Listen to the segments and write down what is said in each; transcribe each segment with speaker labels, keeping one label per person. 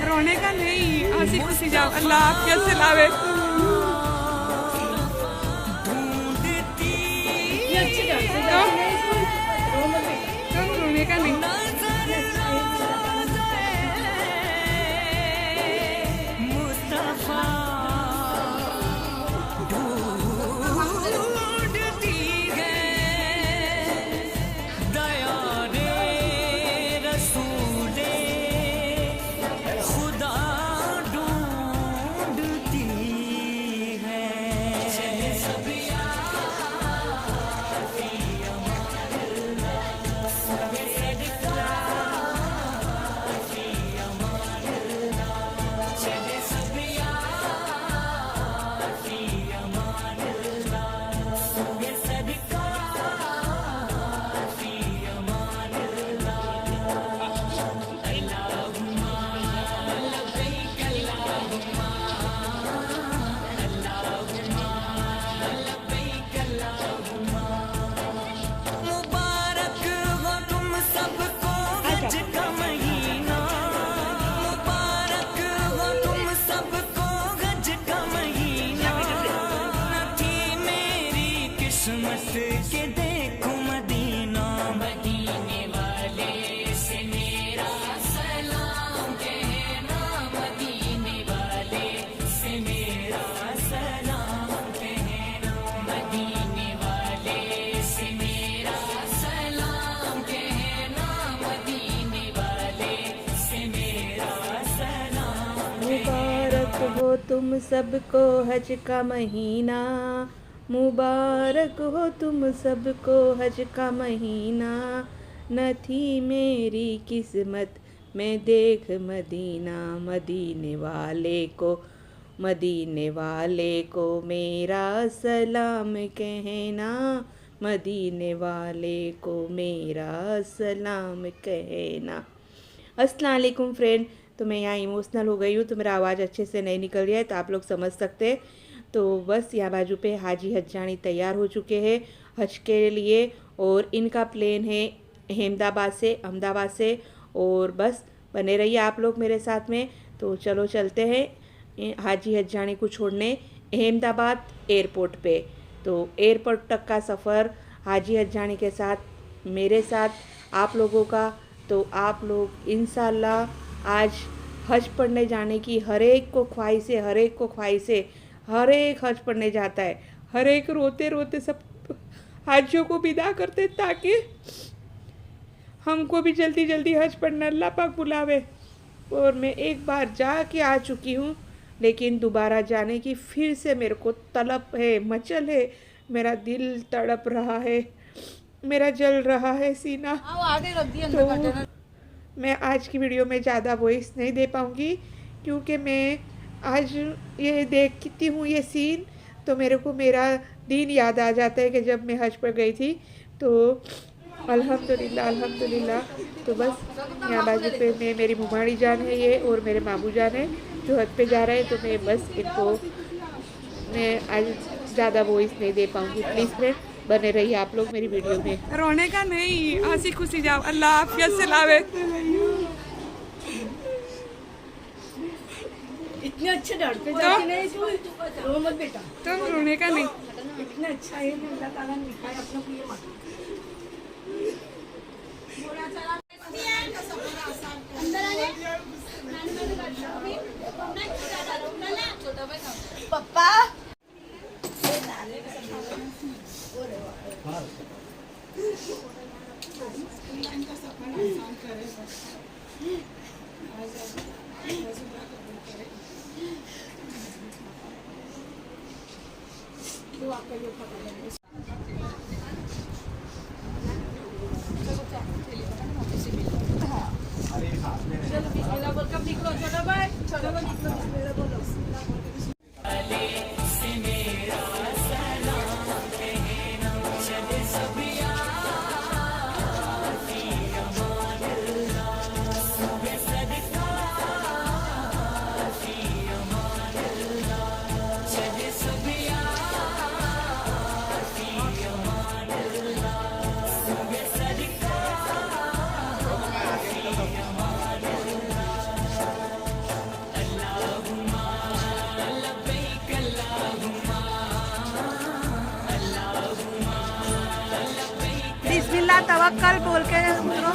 Speaker 1: रोने का नहीं, हंसी खुशी जाओ। अल्लाह आपके सिलावे। रोने का नहीं।
Speaker 2: के देखो मदीना, मदीने वाले से मेरा सलाम कहना, मदीने वाले से मेरा सलाम कहना, मदीने वाले से मेरा सलाम कहना, मदीने वाले से मेरा सलाम।
Speaker 3: मुबारक हो तुम सबको हज का महीना, मुबारक हो तुम सबको हज का महीना, न थी मेरी किस्मत में देख मदीना, मदीने वाले को मेरा सलाम कहना, मदीने वाले को मेरा सलाम कहना। अस्सलाम वालेकुम फ्रेंड। तो मैं यहाँ इमोशनल हो गई हूँ, तो मेरा आवाज़ अच्छे से नहीं निकल रहा है, तो आप लोग समझ सकते हैं। तो बस यहाँ बाजू पे हाजी हज्जानी तैयार हो चुके हैं हज के लिए, और इनका प्लेन है अहमदाबाद से। और बस बने रहिए आप लोग मेरे साथ में। तो चलो चलते हैं हाजी हज्जानी को छोड़ने अहमदाबाद एयरपोर्ट पे। तो एयरपोर्ट तक का सफ़र हाजी हज्जानी के साथ मेरे साथ आप लोगों का। तो आप लोग इंशाल्लाह आज हज पढ़ने जाने की हर एक को ख्वाहिश है, हर एक हज पढ़ने जाता है, हर एक रोते रोते सब हाजियों को विदा करते ताकि हमको भी जल्दी जल्दी हज पढ़ना अल्लाह पाक बुलावे। और मैं एक बार जा के आ चुकी हूँ, लेकिन दोबारा जाने की फिर से मेरे को तलब है, मचल है, मेरा दिल तड़प रहा है, मेरा जल रहा है सीना। तो मैं आज की वीडियो में ज़्यादा वॉइस नहीं दे पाऊँगी, क्योंकि मैं आज ये देखती हूँ ये सीन तो मेरे को मेरा दिन याद आ जाता है कि जब मैं हज पर गई थी। तो अल्हम्दुलिल्लाह। तो बस यहाँ बाजू पे मैं मेरी मुमाड़ी जान है ये, और मेरे मामू जान है जो हज पे जा रहे हैं। तो मैं बस इनको मैं आज ज़्यादा वॉइस नहीं दे पाऊँगी। प्लीज़ फ्रेंड बने रहिए आप लोग मेरी वीडियो में।
Speaker 1: रोने का नहीं, हंसी खुशी जाओ। अल्लाह आपके सिलावे।
Speaker 4: इतने अच्छे डरते जाते नहीं, रो मत बेटा।
Speaker 1: तुम रोने का नहीं।
Speaker 4: इतना अच्छा है ना अल्लाह ताला ने लिखा है अपना को ये मत। पापा चलो बिस्मिल्लाह बोल कर निकलो। चलो भाई, चलो
Speaker 1: बिस्मिल्लाह तवक्कल बोल के उतरो।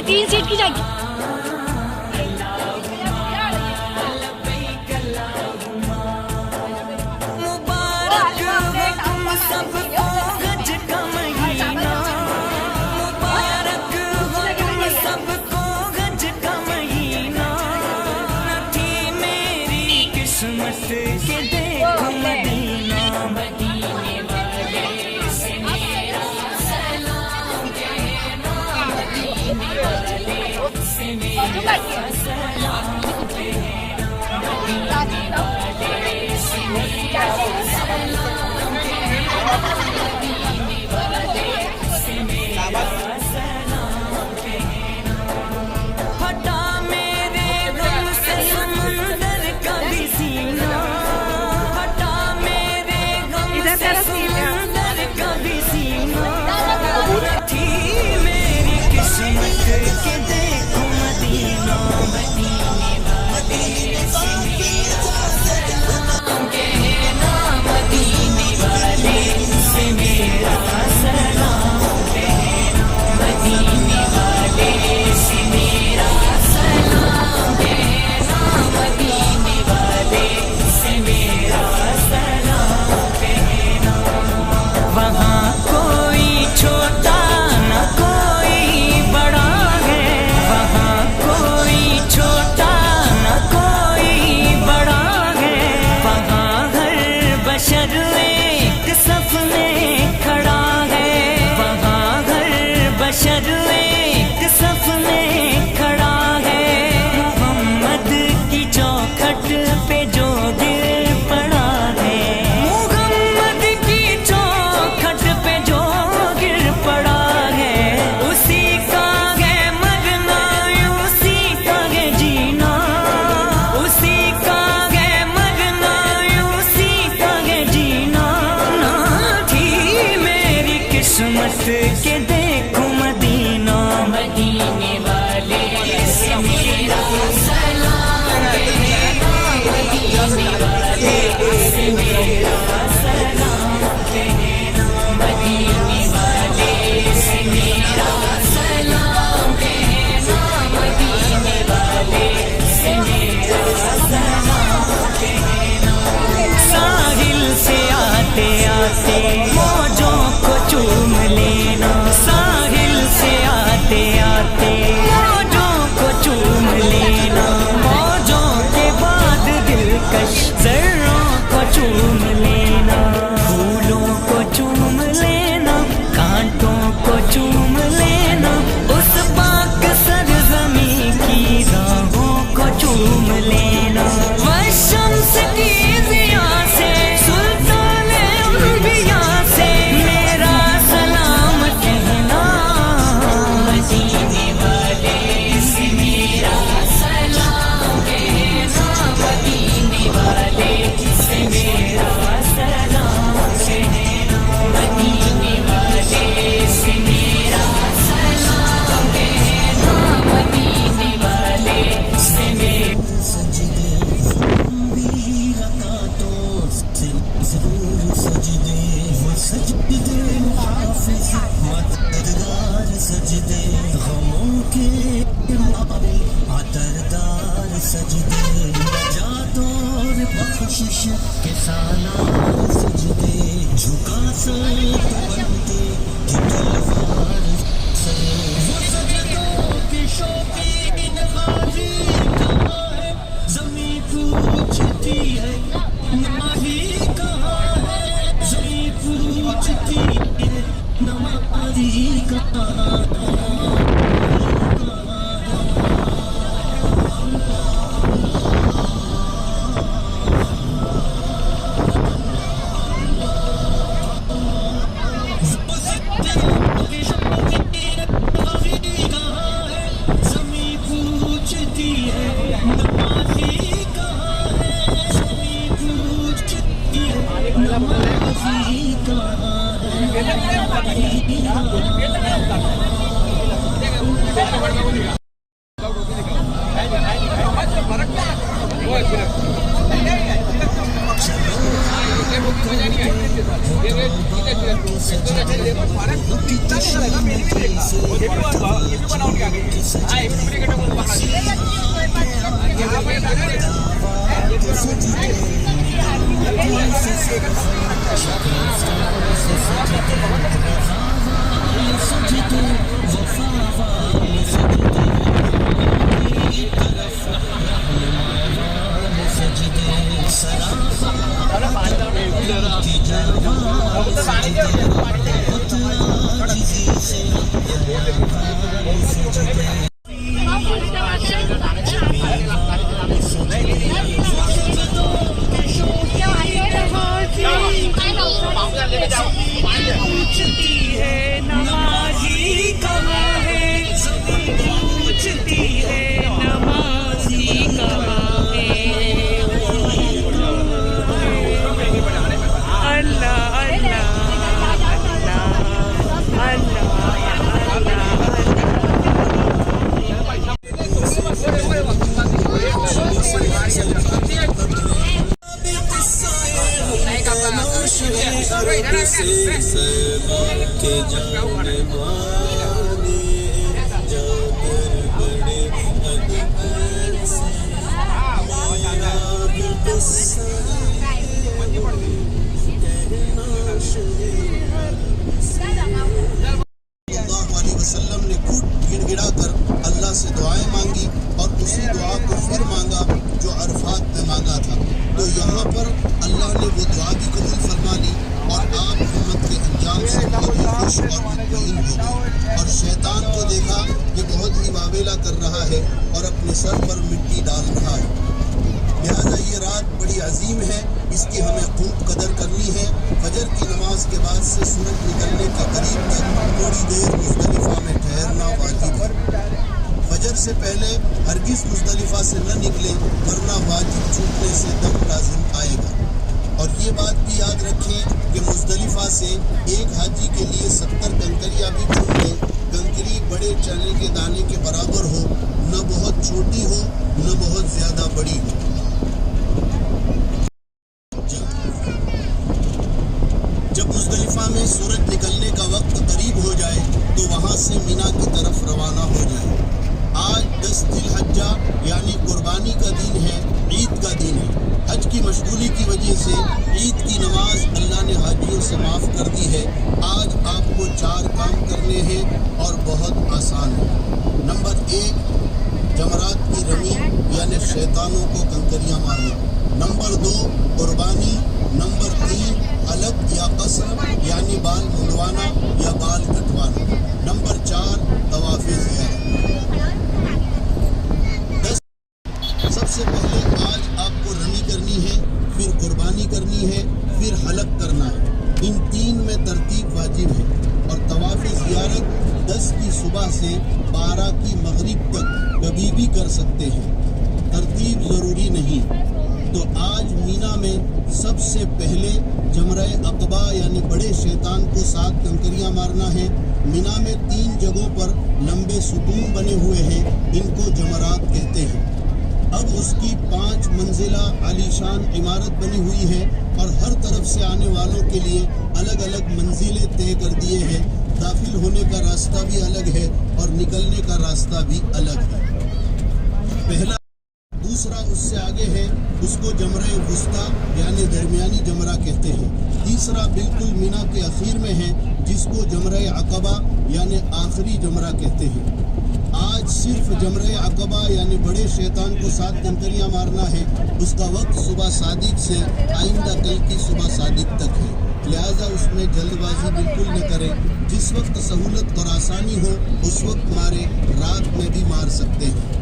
Speaker 4: तीन सीट की जाएगी।
Speaker 2: मेरी किस्मत के देखो मदीना। دردار سجدے جا دور بخشش کے سالار سجدے جھکا سر تو بنتے کہ تلوار سر وہ سجدوں کی شوقین غازی کہاں ہے زمین پوچھتی ہے نمازی کہاں ہے زمین پوچھتی ہے نمازی کہاں ہے
Speaker 5: داخل ہونے کا راستہ بھی الگ ہے اور نکلنے کا راستہ بھی الگ ہے. पहला। दूसरा उससे आगे है, उसको जमरा वुस्ता यानी दरमियानी जमरा कहते हैं। तीसरा बिल्कुल मीना के आखिर में है, जिसको जमरा अकबा यानी आखिरी जमरा कहते हैं। आज सिर्फ जमरा अकबा यानी बड़े शैतान को 7 कंकरियां मारना है। उसका वक्त सुबह सादिक से आइंदा कल की सुबह सादिक तक है, लिहाजा उसमें जल्दबाजी बिल्कुल न करें। जिस वक्त सहूलत और आसानी हो उस वक्त मारे, रात में भी मार सकते हैं।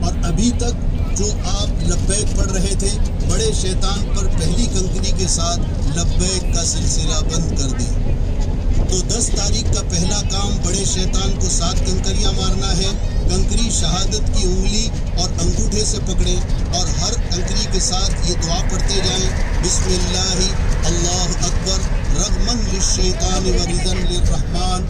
Speaker 5: और अभी तक जो आप लब्बैक पढ़ रहे थे, बड़े शैतान पर पहली कंकरी के साथ लब्बैक का सिलसिला बंद कर दें। तो 10 तारीख का पहला काम बड़े शैतान को 7 कंकरियां मारना है। कंकरी शहादत की उंगली और अंगूठे से पकड़े और हर कंकरी के साथ ये दुआ पढ़ते जाएं, बिस्मिल्लाहि अल्लाहु अकबर रग़मन लिश्शैतान व रिज़न लिर्रहमान।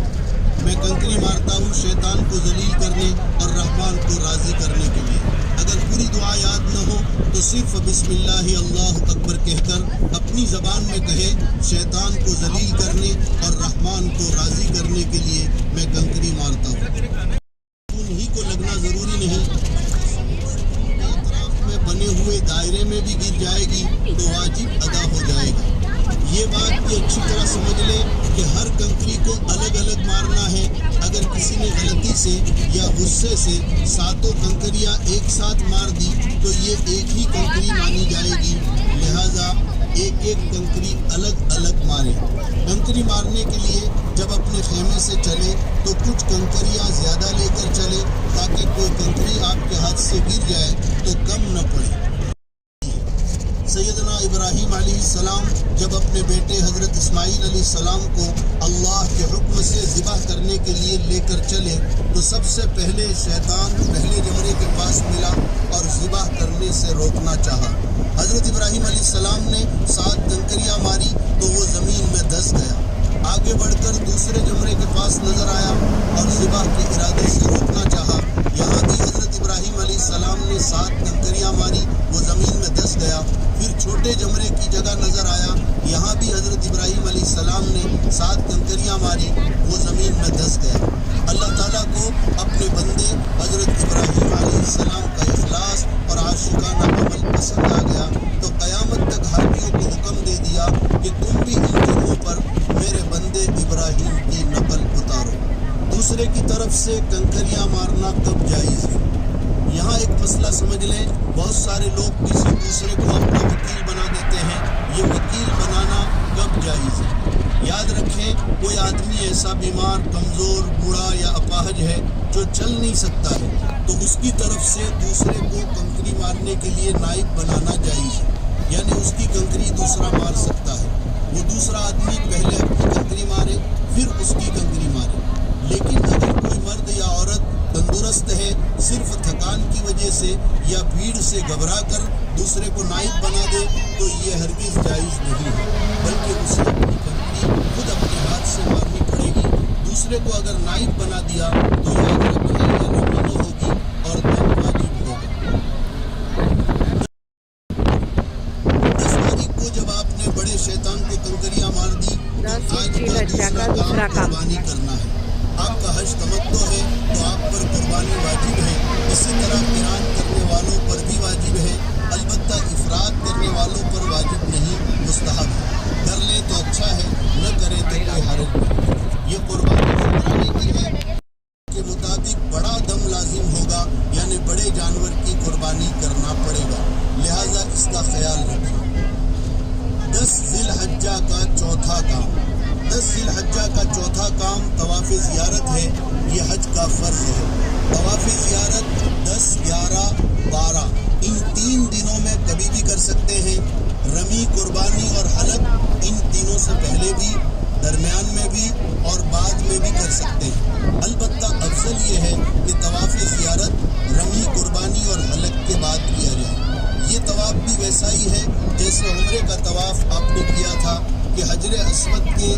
Speaker 5: मैं कंकरी मारता हूँ शैतान को जलील करने और रहमान को राज़ी करने के लिए। अगर पूरी दुआ याद न हो तो सिर्फ बिस्मिल्लाहि अल्लाहु अकबर कहकर अपनी ज़बान में कहे, शैतान को जलील करने और रहमान को राज़ी करने के लिए मैं कंकरी मारता हूँ। उन्हीं को लगना ज़रूरी नहीं, अतराफ में बने हुए दायरे में भी गिर जाएगी तो वाजिब अदा हो जाएगा। ये बात भी अच्छी तरह समझ लें कि हर कंकरी को अलग अलग मारना है। अगर किसी ने गलती से या गुस्से से 7 कंकरियां एक साथ मार दी तो ये एक ही कंकरी मानी जाएगी, लिहाजा एक एक कंकरी अलग अलग मारे। कंकरी मारने के लिए जब अपने खेमे से चले तो कुछ कंकरियां ज़्यादा लेकर चले, ताकि कोई कंकरी आपके हाथ से गिर जाए तो कम न पड़े। सैयदना इब्राहीम अलैहिस्सलाम जब अपने बेटे हज़रत इस्माईल अलैहिस्सलाम को अल्लाह के हुक्म से ज़िबह करने के लिए लेकर चले तो सबसे पहले शैतान पहले जमरे के पास मिला और ज़िबह करने से रोकना चाहा। हज़रत इब्राहीम अलैहिस्सलाम ने 7 कंकरियां मारी तो वो ज़मीन में धंस गया। आगे बढ़कर दूसरे जमरे के पास नज़र आया और ज़िबह के इरादे से रोकना चाहा। यहाँ भी हज़रत इब्राहीम अलैहिस्सलाम ने 7 कंकरियां मारी, वो ज़मीन में धंस गया। फिर छोटे जमरे की जगह नज़र आया, यहाँ भी हज़रत इब्राहीम अलैहिस्सलाम ने 7 कंकरियां मारी, वो ज़मीन में धंस गया। अल्लाह ताला को अपने बंदे हज़रत इब्राहीम अलैहिस्सलाम का इखलास और आशिकाना अमल पसंद आ गया तो क़यामत तक हाकियों को हुक्म दे दिया कि तुम भी इन जगहों पर मेरे बंदे इब्राहीम की नकल उतारो। दूसरे की तरफ से कंकरियां मारना कब जायज़ है? यहाँ एक मसला समझ लें, बहुत सारे लोग किसी दूसरे को अपना वकील बना देते हैं। ये वकील बनाना कब जायज़ है? याद रखें, कोई आदमी ऐसा बीमार, कमज़ोर, बूढ़ा या अपाहज है जो चल नहीं सकता है तो उसकी तरफ से दूसरे को कंकरी मारने के लिए नाइब बनाना जायज़ है, यानी उसकी कंकरी दूसरा मार सकता है। वो दूसरा आदमी पहले अपनी कंकरी मारे फिर उसकी कंकरी मारे। लेकिन अगर कोई मर्द या औरत तंदुरुस्त है, सिर्फ थकान की वजह से या भीड़ से घबरा कर दूसरे को नाइब बना दे तो ये हरगिज़ जायज़ नहीं है, बल्कि उसे अपनी कंकरी खुद अपने हाथ से मारनी पड़ेगी। दूसरे को अगर नाइब बना दिया तो याद रखें ये रमीनो होगी और दम वाजिब होगा। 10 तारीख को जब आपने बड़े शैतान को कंकरियां मार दी तो आज का दूसरा काम कुर्बानी करना है। आपका हज तमत्तो है तो आप पर कुर्बानी वाजिब है। इसी तरह क़िरान करने वालों पर भी वाजिब है, अलबत्ता इफराद करने वालों पर वाजिब नहीं, मुस्तहब है। कर ले तो अच्छा है, न करे तो कोई हरज नहीं। ये कुर्बानी कराने की है के मुताबिक बड़ा दम लाजिम होगा, यानी बड़े जानवर की कुर्बानी करना पड़ेगा, लिहाजा इसका ख्याल रखें। 10 ज़िलहज्जा का चौथा काम 10 ज़िलहज्जा का चौथा काम तवाफ़ ज़ियारत है। ये हज का फ़र्ज़ है। तवाफ़ ज़ियारत 10, 11, 12 इन 3 दिनों में कभी भी कर सकते हैं। रमी, कुर्बानी और हलक इन तीनों से पहले भी, दरमियान में भी और बाद में भी कर सकते हैं। अलबत्ता अफजल ये है कि तवाफ़ ज़ियारत रमी, कुर्बानी और हलक के बाद किया जाए। ये तवाफ़ भी वैसा ही है जैसे उम्रे का तवाफ़ आपने किया था कि हजर अस्वद के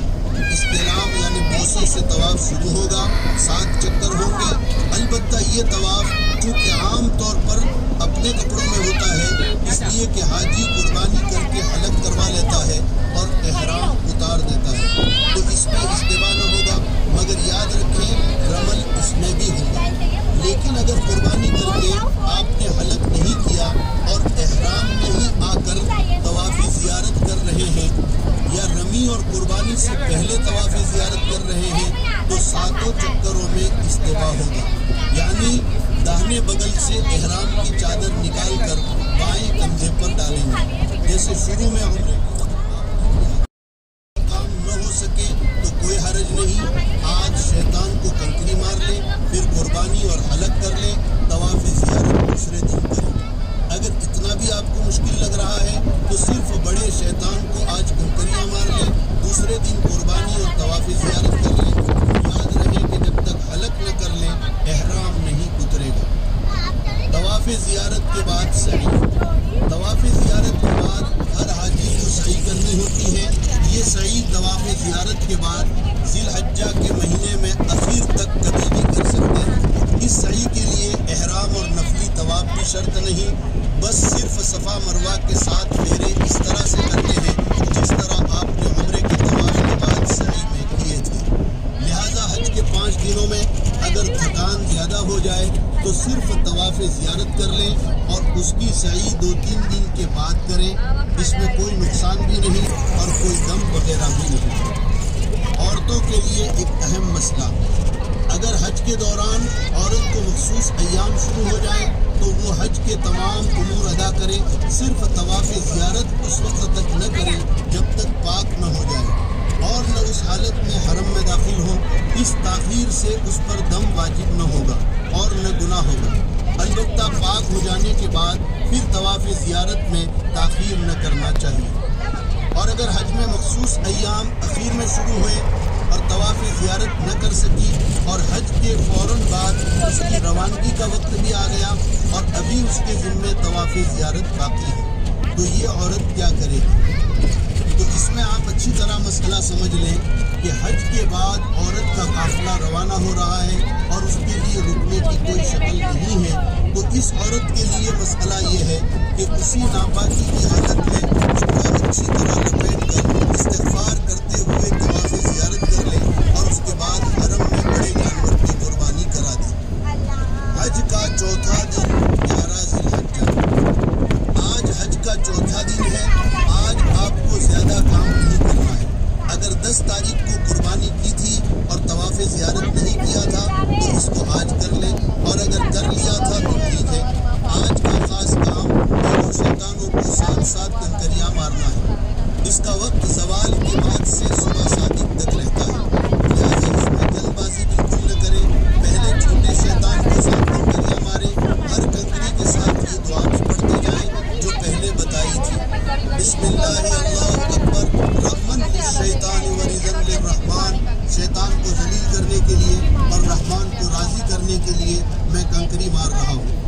Speaker 5: इस्तिलाम यानी बोसे से तवाफ़ शुरू होगा, 7 चक्कर होंगे। अलबत्ता ये तवाफ़ चूँकि आम तौर पर अपने कपड़ों में होता है, इसलिए कि हाजी कुर्बानी करके हलक करवा लेता है और एहराम उतार देता है, तो इसमें इस्तिबा न होगा। मगर याद रखें रमल इसमें भी होगा। लेकिन अगर कुर्बानी करके आप دहिने बगल से एहराम की चादर निकाल कर बाएं कंधे पर डालेंगे। जैसे शुरू में उम्र काम न हो सके तो कोई हर्ज नहीं, आज शैतान को कंकरी मार ले, फिर कुर्बानी और हलक कर ले, तवाफ ज़ियारत दूसरे दिन करें। अगर इतना भी आपको मुश्किल लग रहा है तो सिर्फ बड़े शैतान को आज कंकरियां मार ले, दूसरे दिन कुर्बानी और तवाफ ज़ियारत कर ले। याद रहे कि जब तक हलक न कर ले एहराम नहीं उतरेगा। तवाफ ज़ियारत के बाद सही। तवाफ ज़ियारत के बाद हर हाजी को सही करनी होती है। ये सही तवाफ ज़ियारत के बाद ज़िलहज्जा के महीने में अखीर तक कभी भी कर सकते हैं। इस सही के लिए एहराम और नफली तवाफ भी शर्त नहीं, बस सिर्फ सफ़ा मरवा के साथ फेरे इस तरह से करने हैं जिस तरह आपने उम्रे के तवाफ के बाद सही में किए थे। लिहाजा हज के 5 दिनों में अगर थकान ज़्यादा हो जाए तो सिर्फ तवाफ ज़ियारत कर लें और उसकी सही 2-3 दिन के बाद करें। इसमें कोई नुकसान भी नहीं और कोई दम वगैरह भी नहीं। औरतों के लिए एक अहम मसला, अगर हज के दौरान औरत को मखसूस अय्याम शुरू हो जाए तो वो हज के तमाम उमूर अदा करे, सिर्फ तवाफ ज़ियारत उस वक्त तक न करे जब तक पाक न हो जाए और न उस हालत में हरम में दाखिल हो। इस ताख़ीर से उस पर दम वाजिब न होगा और न गुनाह होगा। अलबत्ता पाक हो जाने के बाद फिर तवाफ ज़ियारत में ताख़ीर न करना चाहिए। और अगर हज में मखसूस अय्याम अखीर में शुरू हुए और तवाफ ज़ियारत न कर सकी और हज के फ़ौरन बाद उसकी रवानगी का वक्त भी आ गया और अभी उसके ज़िम्मे तवाफ ज़ियारत बाकी है, तो ये औरत क्या करेगी? तो इसमें आप अच्छी तरह मसला समझ लें कि हज के बाद औरत का काफ़िला रवाना हो रहा है और उसके लिए रुकने की कोई शक्ल नहीं है। तो इस औरत के लिए मसला ये है कि उसी नापाकी की हालत में उसको अच्छी तरह लपेट कर इस्तिग़फ़ार करते हुए तवाफ़ ज़ियारत कर ले और उसके बाद हरम में बड़े जानवर की कुर्बानी करा दे। हज का चौथा दिन 11 ज़िलहज्जा। आज हज का चौथा दिन है। आज आपको ज़्यादा काम नहीं करना है। अगर 10 तारीख को कुर्बानी की थी और तवाफ़ ज़ियारत नहीं किया था तो इसको आज कर ले, और अगर कर लिया था तो ठीक है। आज का ख़ास काम दोनों शैतानों को साथ कंकरियाँ मारना है। इसका वक्त ज़वाल के बाद से सुबह सादिक तक रहता है। लिहाजा इसमें जल्दबाजी बिल्कुल न करें। पहले छोटे शैतान को 7 कंकरियाँ मारे। हर कंकरी के साथ ये दुआ भी पढ़ते जाएं जो पहले बताई थी। बिस्मिल्लाह अल्लाहु अकबर रहमन लिश्शैतान व रिज़न लिर्रहमान। शैतान को जलील करने के लिए और रहमान को राज़ी करने के लिए मैं कंकरी मार रहा हूँ।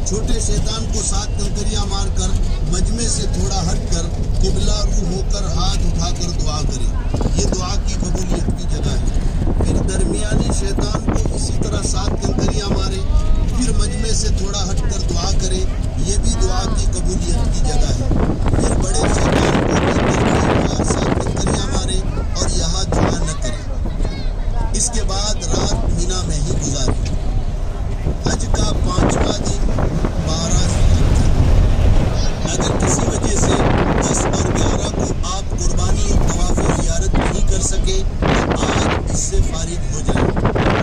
Speaker 5: छोटे शैतान को 7 कंकरियाँ मारकर मजमे से थोड़ा हटकर किबला रू होकर हाथ उठाकर दुआ करें। ये दुआ की कबूलियत की जगह है। फिर दरमियानी शैतान को इसी तरह 7 कंकरियाँ मारे, फिर मजमे से थोड़ा हटकर दुआ करें। ये भी दुआ की कबूलियत की जगह है। फिर बड़े शैतान को भी 7 कंकरियाँ मारे और यहाँ दुआ न करें। इसके बाद रात मीना में ही गुजारें। हज का 5वां दिन 12 ज़िलहज्जा। अगर किसी वजह से 10 और 11 को आप कुर्बानी और तवाफ़ ज़ियारत नहीं कर सके तो आज इससे फारिग हो जाए।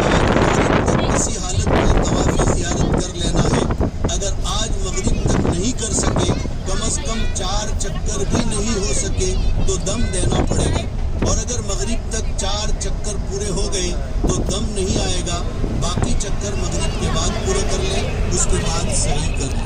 Speaker 5: आज मगरिब तक किसी हालत में तवाफ़ ज़ियारत कर लेना है। अगर आज मगरिब तक नहीं कर सके, कम अज़ कम 4 चक्कर भी नहीं हो सके तो दम देना पड़ेगा। और अगर मगरिब तक 4 चक्कर पूरे हो गए तो दम नहीं आएगा। बाकी चक्कर मगरिब के बाद पूरे कर ले, उसके बाद सही कर ले।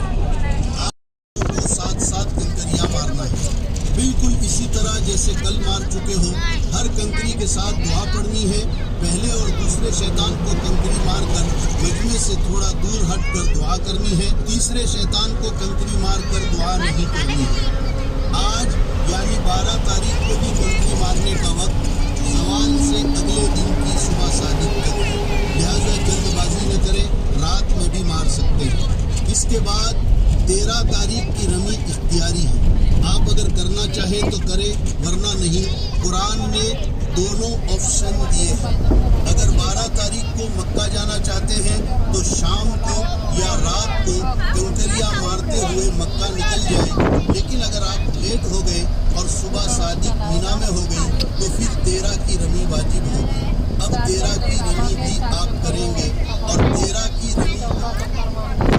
Speaker 5: आपको 7 कंकरियाँ मारना है, बिल्कुल इसी तरह जैसे कल मार चुके हो। हर कंकरी के साथ दुआ पढ़नी है। पहले और दूसरे शैतान को कंकरी मारकर मजमे से थोड़ा दूर हटकर दुआ करनी है। तीसरे शैतान को कंकरी मारकर दुआ नहीं करनी है। आज यानी 12 तारीख को भी कंकरी मारने का वक्त ज़वाल से अगले दिन की सुबह सादिक तक है। लिहाजा जल्दबाजी न करें, रात में भी मार सकते हैं। इसके बाद 13 तारीख की रमी इख्तियारी है। आप अगर करना चाहें तो करें, वरना नहीं। कुरान ने दोनों ऑप्शन दिए हैं। अगर 12 तारीख को मक्का जाना चाहते हैं तो शाम को या रात को कंकरियाँ मारते हुए मक्का निकल जाए। लेकिन अगर आप लेट हो गए और सुबह सादिक मीना में हो गई तो फिर 13 की रमी वाजिब होगी। अब 13 की रमी भी आप करेंगे और 13 की रमी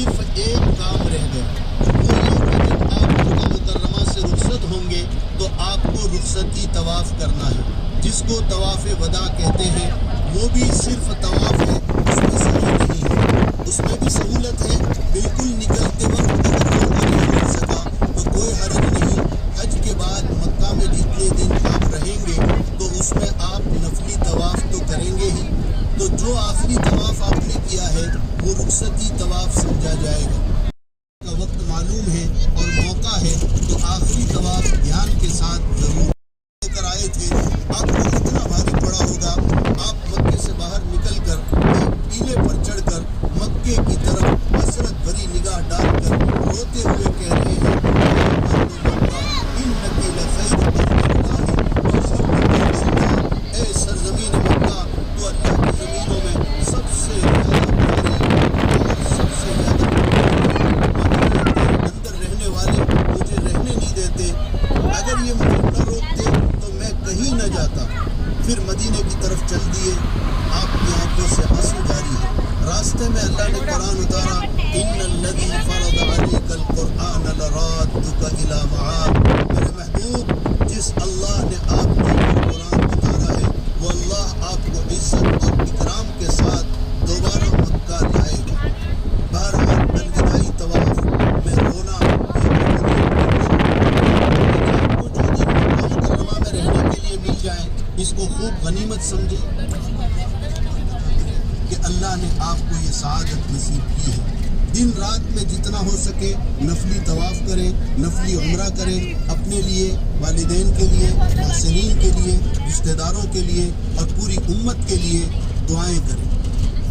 Speaker 5: صرف ایک کام رہ گیا، وہ یہ کہ جب آپ مکہ مکرمہ سے رخصت ہوں گے تو آپ کو رخصتی طواف کرنا ہے، جس کو طواف وداع کہتے ہیں۔ وہ بھی صرف طواف ہے، اس میں سعی نہیں ہے، اس میں بھی سہولت ہے۔ بالکل نکلتے وقت اگر موقع نہیں مل سکا تو کوئی حرج نہیں، حج کے بعد مکہ میں جتنے دن آپ رہیں گے تو اس میں آپ نفلی طواف تو کریں گے ہی، تو جو آخری طواف آپ نے کیا ہے وہ رخصتی طواف سمجھا جائے گا۔ کا وقت معلوم ہے اور موقع ہے تو آخری طواف دھیان کے ساتھ ضرور کر آئے تھے۔ آپ کو اتنا بھاری پڑا ہوگا، آپ مکے سے باہر نکل کر ایک ٹیلے پر چڑھ کر مکے کی طرف حسرت بھری نگاہ ڈال کر روتے ہوئے کہہ رہے ہیں، اے سرزمین مکہ، تو اللہ کی زمینوں میں سب سے زیادہ پیاری اور سب سے زیادہ اندر رہنے والے مجھے رہنے نہیں دیتے، اگر یہ مجھے نہ روکتے تو میں کہیں نہ جاتا۔ پھر مدینے کی طرف چل دیے، آپ کی آنکھوں سے آنسو جاری ہے۔ راستے میں اللہ نے قرآن اتارا، ان الذی فرض علیک القرآن لرادک الی معاد۔ میرے محبوب، جس اللہ نے آپ کے اوپر قرآن اتارا ہے وہ اللہ آپ کو عزت اور اکرام کے ساتھ دوبارہ مکہ لائے گا۔ بہرحال الوداعی طواف میں رونا آپ کو جو دن مکہ مکرمہ میں رہنے کے لیے مل جائیں اس کو خوب غنیمت سمجھے کہ اللہ نے آپ کو یہ سعادت نصیب کی ہے۔ دن رات میں جتنا ہو سکے نفلی طواف کریں، نفلی عمرہ کریں، اپنے لیے، والدین کے لیے، محسنین کے لیے، رشتہ داروں کے لیے اور پوری امت کے لیے دعائیں کریں۔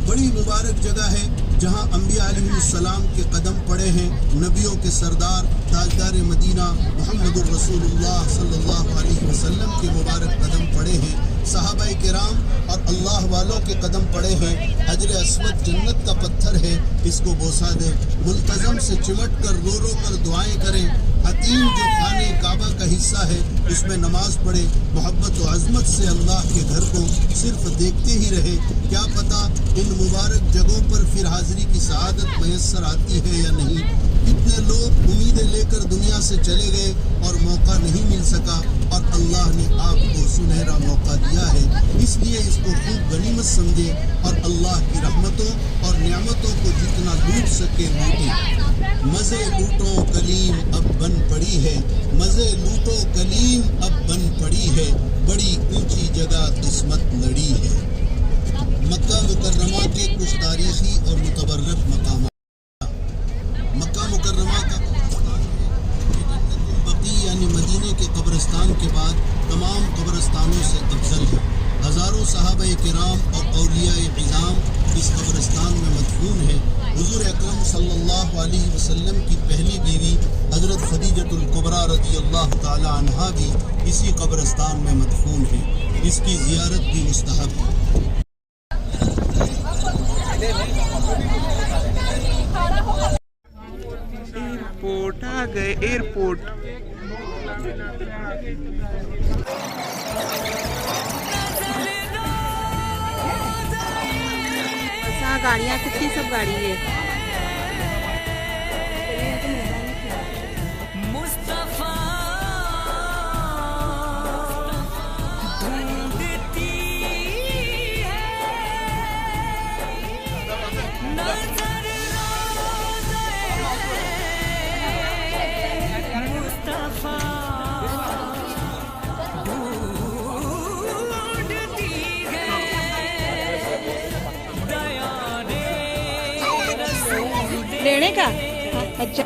Speaker 5: بڑی مبارک جگہ ہے جہاں انبیاء علیہ السلام کے قدم پڑے ہیں، نبیوں کے سردار تاجدار مدینہ محمد الرسول اللہ صلی اللہ علیہ وسلم کے مبارک قدم پڑے ہیں، صحابہ کرام اور اللہ والوں کے قدم پڑے ہیں۔ حجر اسود جنت کا پتھر ہے، اس کو بوسہ دیں، ملتزم سے چمٹ کر رو رو کر دعائیں کریں۔ حتیم جو خانہ کعبہ کا حصہ ہے اس میں نماز پڑھے، محبت و عظمت سے اللہ کے گھر کو صرف دیکھتے ہی رہے، کیا پتہ ان مبارک جگہوں پر پھر حاضری کی سعادت میسر آتی ہے یا نہیں۔ کتنے لوگ امیدیں لے کر دنیا سے چلے گئے اور موقع نہیں مل سکا، اور اللہ نے آپ کو سنہرا موقع دیا ہے، اس لیے اس کو خوب غنیمت سمجھے اور اللہ کی رحمتوں اور نعمتوں کو جتنا لوٹ سکے لوٹیں۔ مزے لوٹو کلیم اب بن پڑی ہے، مزے لوٹو کلیم اب بن پڑی ہے، بڑی اونچی جگہ قسمت لڑی ہے۔ مکہ مکرمہ کے کچھ تاریخی اور متبرک مقامات۔ مکہ مکرمہ کا قبرستان ہے جنت البقیع یعنی مدینے کے قبرستان کے بعد تمام قبرستانوں سے افضل ہے۔ ہزاروں صحابہ کرام اور اولیاء عظام اس قبرستان میں مدفون ہیں۔ حضور اکرم صلی اللہ علیہ وسلم کی پہلی بیوی حضرت خدیجۃ الکبریٰ رضی اللہ تعالی عنہا بھی اسی قبرستان میں مدفون ہے، اس کی زیارت بھی مستحب ہے۔
Speaker 1: ایئرپورٹ آ گئے، ایئرپورٹ۔
Speaker 3: گاڑیاں کتنی سب گاڑی ہے۔ لینے کا اچھا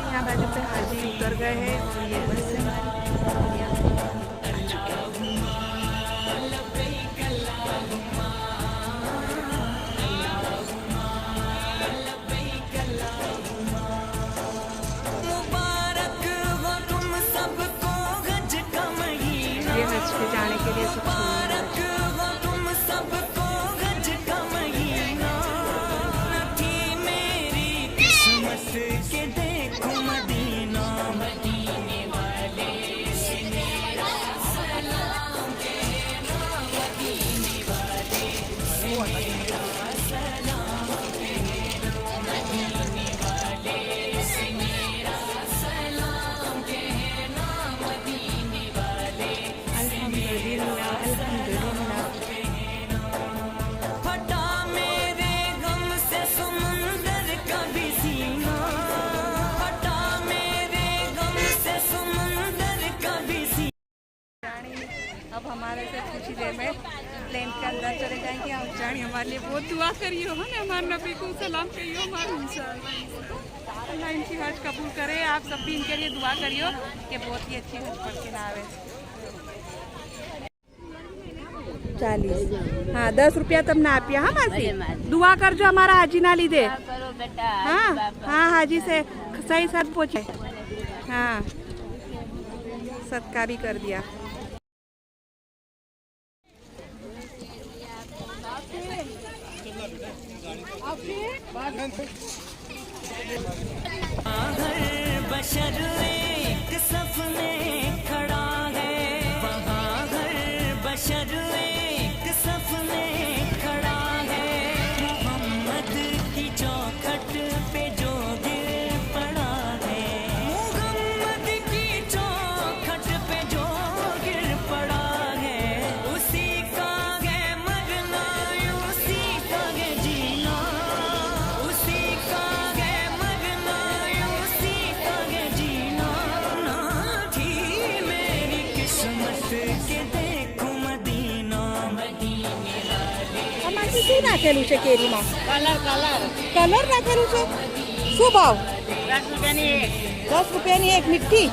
Speaker 3: یہاں باجو پہ حاجی اتر گئے ہیں اور یہ بس سے ہماری हज पे जाने के लिए कुछ
Speaker 2: तुम सबको गज का महीना न थी मेरी किस्मत के देखो मदीना मदीने वाले से मेरा सलाम कहना मदीने वाले से मेरा सलाम कहना मदीने वाले से मेरा सलाम कहना मदीने वाले
Speaker 3: अल्हम्दुलिल्लाह अल्हम्दुलिल्लाह।
Speaker 2: फटा मेरे गम से समुंदर का भी सीना फटा मेरे गम से समुंदर का भी सीना।
Speaker 1: अब हमारे से कुछ ही देर में प्लेन के अंदर चले जाएंगे। आप जानिए हमारे लिए बहुत दुआ करियो है ना, हमारे नबी को सलाम करियो हमारे इंशाअल्लाह अल्लाह इनकी हज कबूल करे। आप सब भी इनके लिए दुआ करियो कि बहुत ही अच्छी हज पढ़ के ना आवे।
Speaker 3: 40 हाँ 10 रुपया तब ना आपिया। हाँ मासी दुआ कर जो हमारा हाजी ना ली दे।
Speaker 4: करो बेटा
Speaker 3: हाँ हाँ हाजी से सही साथ पहुँचे। हाँ सदका भी कर दिया।
Speaker 2: हर बशर एक सफ में खड़ा है वहाँ हर बशर एक सफ में खड़ा है मोहम्मद की चौखट पे जो गिर पड़ा है मोहम्मद की चौखट पे जो गिर पड़ा है उसी का है मरना उसी का है जीना उसी का है मरना उसी का है जीना ना थी मेरी किस्मत के देखो मदीना मदीने वाले
Speaker 3: मासी શું નાખેલું છે કેરીમાં? કલર નાખેલું છે? શું ભાવ? 10 રૂપિયાની એક મીઠી.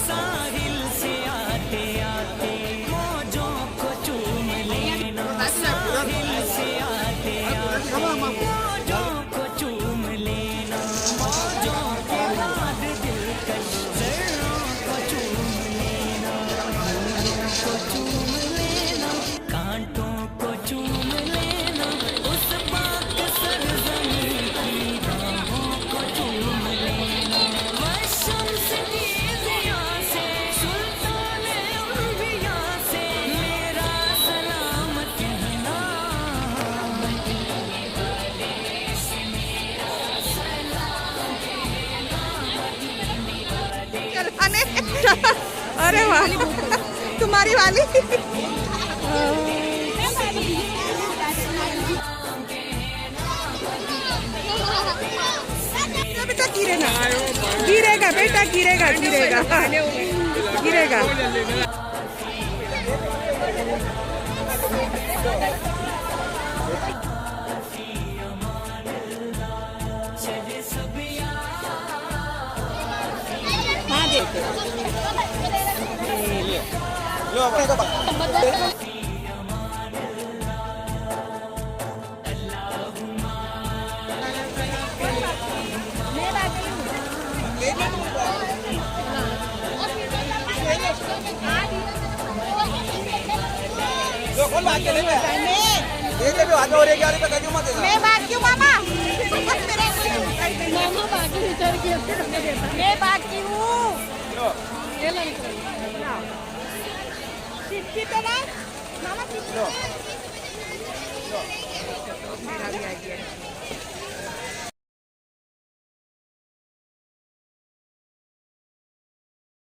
Speaker 2: साहिल से आते आते मौजों को चूम लेना साहिल से आते आते मौजों को चूम लेना मौजों के बाद दिलकश जर्रों को चूम लेना को चूम लेना कांटों को चूम लेना उस पाक सरज़मीं की राहों को चूम लेना वशम्स की ज़िया से सुल्तान अंबिया से मेरा सलाम कहना मदीने वाले से मेरा सलाम कहना मदीने वाले
Speaker 3: अरे वाह तुम्हारी वाली. बेटा गिरेगा गिरेगा बेटा गिरेगा गिरेगा गिरेगा. हाँ देखो मैं बात क्यों मामा मैं बात क्यों शिक्षित है ना मामा शिक्षित